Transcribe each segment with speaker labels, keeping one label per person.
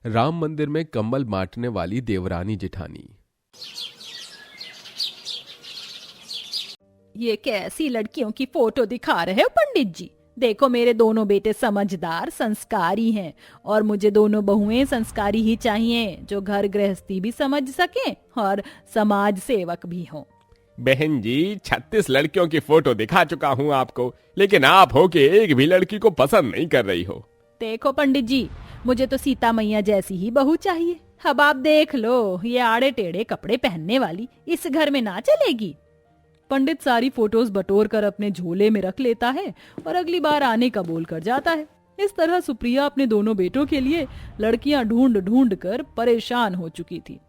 Speaker 1: राम मंदिर में कंबल बांटने वाली देवरानी जेठानी।
Speaker 2: ये कैसी लड़कियों की फोटो दिखा रहे हो पंडित जी? देखो मेरे दोनों बेटे समझदार संस्कारी हैं और मुझे दोनों बहुएं संस्कारी ही चाहिए, जो घर गृहस्थी भी समझ सके और समाज सेवक भी हों।
Speaker 1: बहन जी 36 लड़कियों की फोटो दिखा चुका हूँ आपको, लेकिन आप हो कि एक भी लड़की को पसंद नहीं कर रही हो।
Speaker 2: देखो पंडित जी, मुझे तो सीता मैया जैसी ही बहू चाहिए। अब आप देख लो, ये आड़े टेढ़े कपड़े पहनने वाली इस घर में ना चलेगी। पंडित सारी फोटोज बटोर कर अपने झोले में रख लेता है और अगली बार आने का बोल कर जाता है। इस तरह सुप्रिया अपने दोनों बेटों के लिए लड़कियां ढूंढ ढूंढ कर परेशान हो चुकी थी।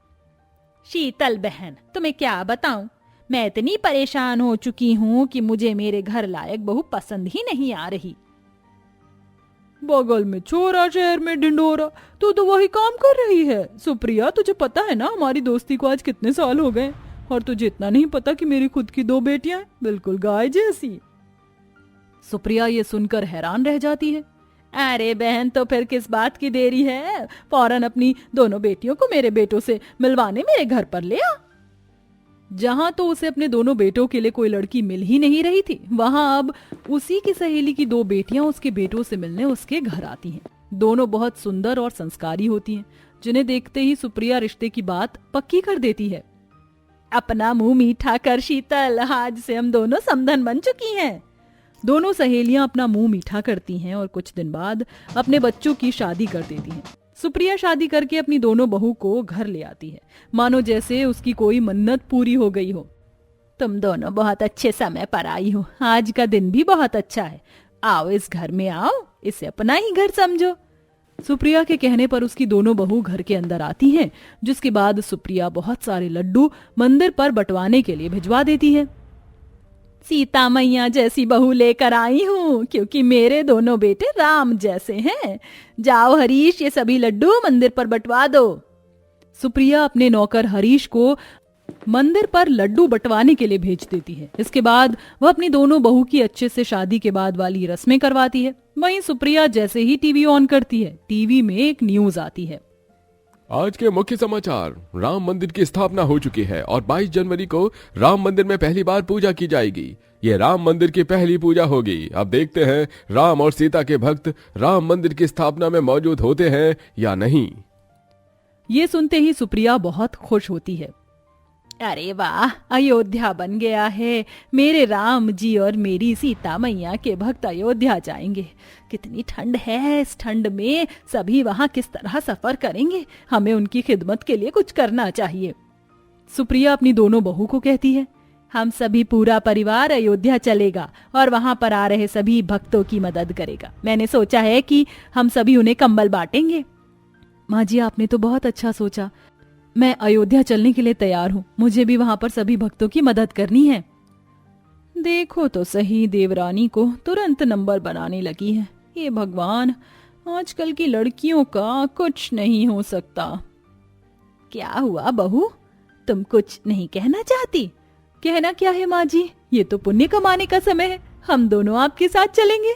Speaker 2: शीतल बहन, तुम्हें क्या बताऊं, मैं इतनी परेशान हो चुकी हूँ कि मुझे मेरे घर लायक बहू पसंद ही नहीं आ रही। बगल में छोरा शहर में ढिंडोरा, तो वही काम कर रही है। सुप्रिया, तुझे पता है ना हमारी दोस्ती को आज कितने साल हो गए, और तुझे इतना नहीं पता कि मेरी खुद की 2 बेटियां बिल्कुल गाय जैसी। सुप्रिया ये सुनकर हैरान रह जाती है। अरे बहन, तो फिर किस बात की देरी है? फौरन अपनी दोनों बेटियों को मेरे बेटों से मिलवाने मेरे घर पर ले आ। जहां तो उसे अपने दोनों बेटों के लिए कोई लड़की मिल ही नहीं रही थी, वहां अब उसी की सहेली की 2 बेटियां उसके बेटों से मिलने उसके घर आती हैं। दोनों बहुत सुंदर और संस्कारी होती हैं, जिन्हें देखते ही सुप्रिया रिश्ते की बात पक्की कर देती है। अपना मुंह मीठा कर शीतल, आज से हम दोनों समधन बन चुकी हैं। दोनों सहेलियां अपना मुंह मीठा करती हैं और कुछ दिन बाद अपने बच्चों की शादी कर देती हैं। सुप्रिया शादी करके अपनी दोनों बहू को घर ले आती है, मानो जैसे उसकी कोई मन्नत पूरी हो गई हो। तुम दोनों बहुत अच्छे समय पर आई हो, आज का दिन भी बहुत अच्छा है। आओ इस घर में आओ, इसे अपना ही घर समझो। सुप्रिया के कहने पर उसकी दोनों बहू घर के अंदर आती हैं, जिसके बाद सुप्रिया बहुत सारे लड्डू मंदिर पर बंटवाने के लिए भिजवा देती है। सीता मैया जैसी बहू लेकर आई हूँ, क्योंकि मेरे दोनों बेटे राम जैसे हैं। जाओ हरीश, ये सभी लड्डू मंदिर पर बंटवा दो। सुप्रिया अपने नौकर हरीश को मंदिर पर लड्डू बंटवाने के लिए भेज देती है। इसके बाद वह अपनी दोनों बहू की अच्छे से शादी के बाद वाली रस्में करवाती है। वहीं सुप्रिया जैसे ही टीवी ऑन करती है, टीवी में एक न्यूज आती है।
Speaker 1: आज के मुख्य समाचार, राम मंदिर की स्थापना हो चुकी है और 22 जनवरी को राम मंदिर में पहली बार पूजा की जाएगी। ये राम मंदिर की पहली पूजा होगी। अब देखते हैं राम और सीता के भक्त राम मंदिर की स्थापना में मौजूद होते हैं या नहीं।
Speaker 2: ये सुनते ही सुप्रिया बहुत खुश होती है। अरे वाह, अयोध्या बन गया है। मेरे राम जी और मेरी सीता मैया के भक्त अयोध्या जाएंगे। कितनी ठंड है, इस ठंड में सभी वहां किस तरह सफर करेंगे। हमें उनकी खिदमत के लिए कुछ करना चाहिए। सुप्रिया अपनी दोनों बहू को कहती है, हम सभी पूरा परिवार अयोध्या चलेगा और वहां पर आ रहे सभी भक्तों की मदद करेगा। मैंने सोचा है कि हम सभी उन्हें कंबल बांटेंगे। माँ जी, आपने तो बहुत अच्छा सोचा। मैं अयोध्या चलने के लिए तैयार हूँ। मुझे भी वहां पर सभी भक्तों की मदद करनी है। देखो तो सही, देवरानी को तुरंत नंबर बनाने लगी है। ये भगवान, आजकल की लड़कियों का कुछ नहीं हो सकता। क्या हुआ बहू, तुम कुछ नहीं कहना चाहती? कहना क्या है माँ जी, ये तो पुण्य कमाने का समय है। हम दोनों आपके साथ चलेंगे।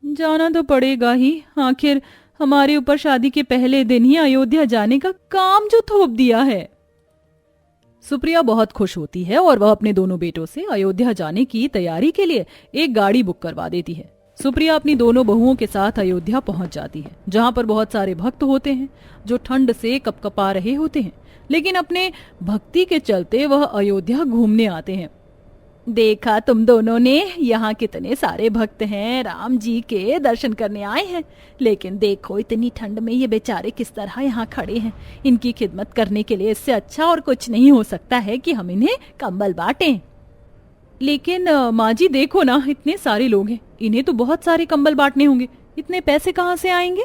Speaker 2: जाना तो पड़ेगा ही, आखिर हमारे ऊपर शादी के पहले दिन ही अयोध्या जाने का काम जो थोप दिया है। सुप्रिया बहुत खुश होती है और वह अपने दोनों बेटों से अयोध्या जाने की तैयारी के लिए एक गाड़ी बुक करवा देती है। सुप्रिया अपनी दोनों बहुओं के साथ अयोध्या पहुंच जाती है, जहां पर बहुत सारे भक्त होते हैं जो ठंड से कपकपा रहे होते हैं, लेकिन अपने भक्ति के चलते वह अयोध्या घूमने आते हैं। देखा तुम दोनों ने, यहाँ कितने सारे भक्त हैं, राम जी के दर्शन करने आए हैं। लेकिन देखो इतनी ठंड में ये बेचारे किस तरह यहाँ खड़े हैं। इनकी खिदमत करने के लिए इससे अच्छा और कुछ नहीं हो सकता है कि हम इन्हें कंबल बांटें। लेकिन माँ जी देखो ना, इतने सारे लोग हैं, इन्हें तो बहुत सारे कंबल बांटने होंगे। इतने पैसे कहाँ से आएंगे?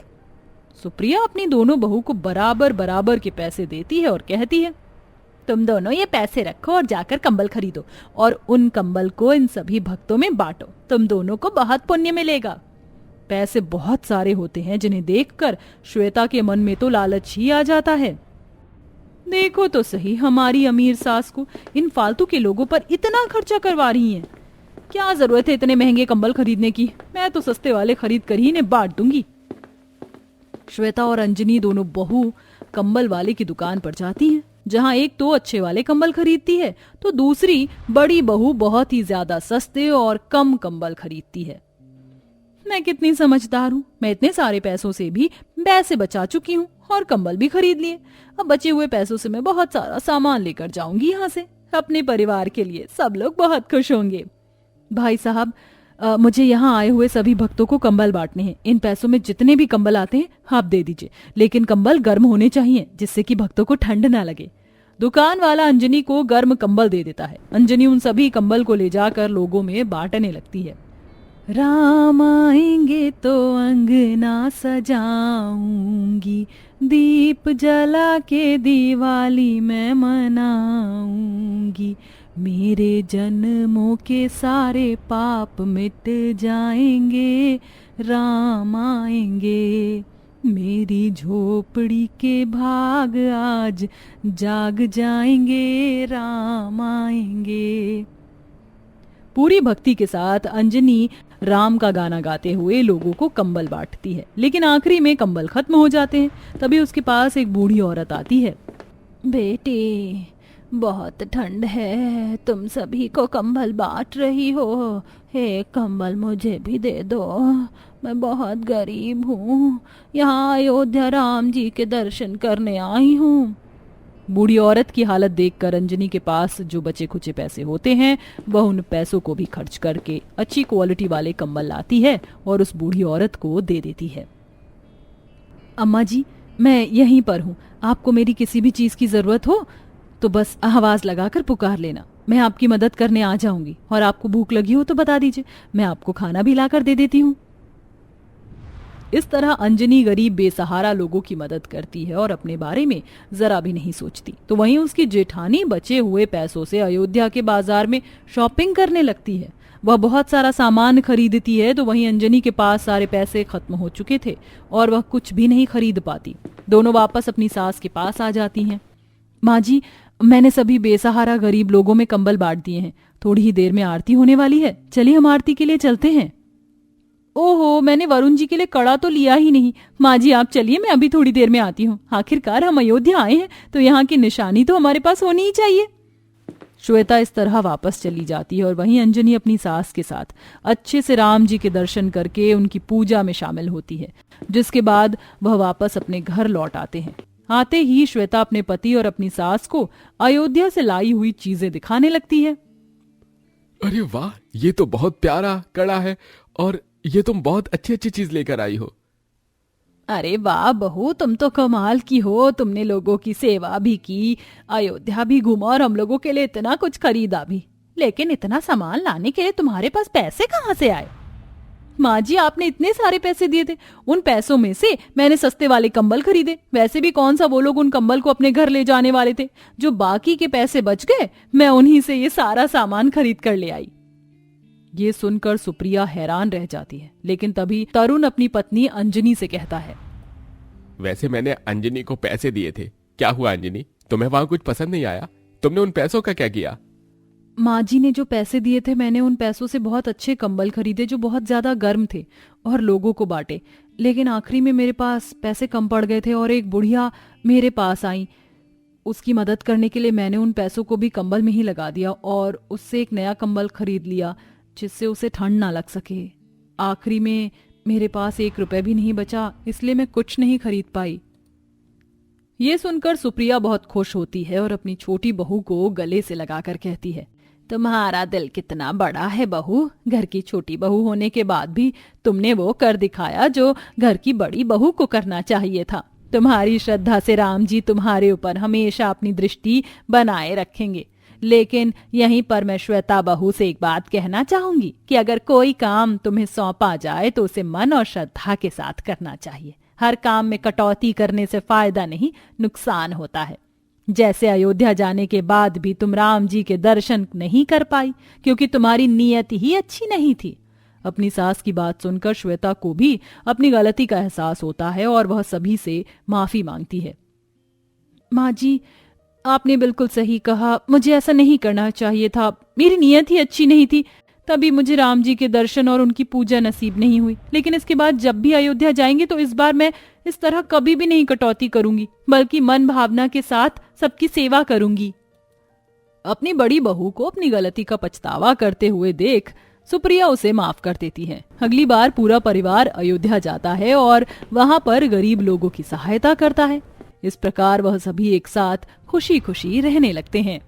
Speaker 2: सुप्रिया अपनी दोनों बहू को बराबर बराबर के पैसे देती है और कहती है, तुम दोनों ये पैसे रखो और जाकर कंबल खरीदो और उन कंबल को इन सभी भक्तों में बांटो। तुम दोनों को बहुत पुण्य मिलेगा। पैसे बहुत सारे होते हैं, जिन्हें देखकर श्वेता के मन में तो लालच ही आ जाता है। देखो तो सही, हमारी अमीर सास को इन फालतू के लोगों पर इतना खर्चा करवा रही हैं। क्या जरूरत है इतने महंगे कंबल खरीदने की? मैं तो सस्ते वाले खरीद कर ही इन्हें बांट दूंगी। श्वेता और अंजनी दोनों बहू कंबल वाले की दुकान पर जाती हैं, जहां एक तो अच्छे वाले कंबल खरीदती है तो दूसरी बड़ी बहू बहुत ही ज्यादा सस्ते और कम कंबल खरीदती है। मैं कितनी समझदार हूँ, मैं इतने सारे पैसों से भी पैसे बचा चुकी हूँ और कंबल भी खरीद लिए। अब बचे हुए पैसों से मैं बहुत सारा सामान लेकर जाऊंगी यहाँ से अपने परिवार के लिए, सब लोग बहुत खुश होंगे। भाई साहब, मुझे यहाँ आए हुए सभी भक्तों को कंबल बांटने हैं। इन पैसों में जितने भी कंबल आते हैं आप दे दीजिए, लेकिन कंबल गर्म होने चाहिए जिससे कि भक्तों को ठंड ना लगे। दुकान वाला अंजनी को गर्म कंबल दे देता है। अंजनी उन सभी कंबल को ले जाकर लोगों में बांटने लगती है। राम आएंगे तो अंगना सजाऊंगी, दीप जला के दिवाली मैं मनाऊंगी, मेरे जन्मों के सारे पाप मिट जाएंगे, राम आएंगे, मेरी झोपड़ी के भाग आज जाग जाएंगे, राम आएंगे। पूरी भक्ति के साथ अंजनी राम का गाना गाते हुए लोगों को कंबल बांटती है, लेकिन आखिरी में कंबल खत्म हो जाते हैं। तभी उसके पास एक बूढ़ी औरत आती है। बेटी, बहुत ठंड है, तुम सभी को कंबल बांट रही हो, एक कंबल मुझे भी दे दो, मैं बहुत गरीब हूँ, यहाँ अयोध्या राम जी के दर्शन करने आई हूँ। बूढ़ी औरत की हालत देखकर अंजनी के पास जो बचे खुचे पैसे होते हैं वह उन पैसों को भी खर्च करके अच्छी क्वालिटी वाले कंबल लाती है और उस बूढ़ी औरत को दे देती है। अम्मा जी, मैं यहीं पर हूँ, आपको मेरी किसी भी चीज की जरूरत हो तो बस आवाज लगाकर पुकार लेना, मैं आपकी मदद करने आ जाऊंगी। और आपको भूख लगी हो तो बता दीजिए, मैं आपको खाना भी लाकर दे देती हूँ। इस तरह अंजनी गरीब बेसहारा लोगों की मदद करती है और अपने बारे में जरा भी नहीं सोचती। तो वहीं उसकी जेठानी बचे हुए पैसों से अयोध्या के बाजार में शॉपिंग करने लगती है। वह बहुत सारा सामान खरीदती है, तो वहीं अंजनी के पास सारे पैसे खत्म हो चुके थे और वह कुछ भी नहीं खरीद पाती। दोनों वापस अपनी सास के पास आ जाती हैं। माँ जी, मैंने सभी बेसहारा गरीब लोगों में कंबल बांट दिए हैं, थोड़ी ही देर में आरती होने वाली है, चलिए हम आरती के लिए चलते हैं। ओहो, मैंने वरुण जी के लिए कड़ा तो लिया ही नहीं। माँ जी आप चलिए, मैं अभी थोड़ी देर में आती हूँ, आखिरकार हम अयोध्या आए हैं तो यहाँ की निशानी तो हमारे पास होनी ही चाहिए। श्वेता इस तरह वापस चली जाती है और वहीं अंजनी अपनी सास के साथ अच्छे से राम जी के दर्शन करके उनकी पूजा में शामिल होती है, जिसके बाद वह वापस अपने घर लौट आते हैं। आते ही श्वेता अपने पति और अपनी सास को अयोध्या से लाई हुई चीजें दिखाने लगती है।
Speaker 1: अरे वाह, ये तो बहुत प्यारा कड़ा है और ये तुम बहुत अच्छी अच्छी चीज लेकर आई हो।
Speaker 2: अरे वाह बहू, तुम तो कमाल की हो, तुमने लोगों की सेवा भी की, अयोध्या भी घूमा और हम लोगों के लिए इतना कुछ खरीदा भी, लेकिन इतना सामान लाने के लिए तुम्हारे पास पैसे कहाँ से आए? माँ जी आपने इतने सारे पैसे दिए थे, उन पैसों में से मैंने सस्ते वाले कंबल खरीदे। वैसे भी कौन सा वो लोग उन कंबल को अपने घर ले जाने वाले थे, जो बाकी के पैसे बच गए मैं उन्हीं से ये सारा सामान खरीद कर ले आई। ये सुनकर सुप्रिया हैरान रह जाती है, लेकिन तभी तरुण अपनी पत्नी अंजनी से कहता है,
Speaker 1: वैसे मैंने अंजनी को पैसे दिए थे, क्या हुआ अंजनी, तुम्हें वहां कुछ पसंद नहीं आया? तुमने उन पैसों का क्या किया?
Speaker 2: माँ जी ने जो पैसे दिए थे मैंने उन पैसों से बहुत अच्छे कंबल खरीदे जो बहुत ज्यादा गर्म थे और लोगों को बांटे, लेकिन आखिरी में मेरे पास पैसे कम पड़ गए थे और एक बुढ़िया मेरे पास आई। उसकी मदद करने के लिए मैंने उन पैसों को भी कंबल में ही लगा दिया और उससे एक नया कंबल खरीद लिया जिससे उसे ठंड ना लग सके। आखिरी में मेरे पास 1 रुपए भी नहीं बचा, इसलिए मैं कुछ नहीं खरीद पाई। ये सुनकर सुप्रिया बहुत खुश होती है और अपनी छोटी बहू को गले से लगाकर कहती है, तुम्हारा दिल कितना बड़ा है बहू, घर की छोटी बहू होने के बाद भी तुमने वो कर दिखाया जो घर की बड़ी बहू को करना चाहिए था। तुम्हारी श्रद्धा से राम जी तुम्हारे ऊपर हमेशा अपनी दृष्टि बनाए रखेंगे। लेकिन यहीं पर मैं श्वेता बहू से एक बात कहना चाहूंगी कि अगर कोई काम तुम्हें सौंपा जाए तो उसे मन और श्रद्धा के साथ करना चाहिए। हर काम में कटौती करने से फायदा नहीं, नुकसान होता है। जैसे अयोध्या जाने के बाद भी तुम राम जी के दर्शन नहीं कर पाई क्योंकि तुम्हारी नीयत ही अच्छी नहीं थी। अपनी सास की बात सुनकर श्वेता को भी अपनी गलती का एहसास होता है और वह सभी से माफी मांगती है। माँ जी आपने बिल्कुल सही कहा, मुझे ऐसा नहीं करना चाहिए था, मेरी नीयत ही अच्छी नहीं थी। तभी मुझे राम जी के दर्शन और उनकी पूजा नसीब नहीं हुई। लेकिन इसके बाद जब भी अयोध्या जाएंगे तो इस बार मैं इस तरह कभी भी नहीं कटौती करूंगी, बल्कि मन भावना के साथ सबकी सेवा करूंगी। अपनी बड़ी बहू को अपनी गलती का पछतावा करते हुए देख सुप्रिया उसे माफ कर देती है। अगली बार पूरा परिवार अयोध्या जाता है और वहां पर गरीब लोगों की सहायता करता है। इस प्रकार वह सभी एक साथ खुशी खुशी रहने लगते हैं।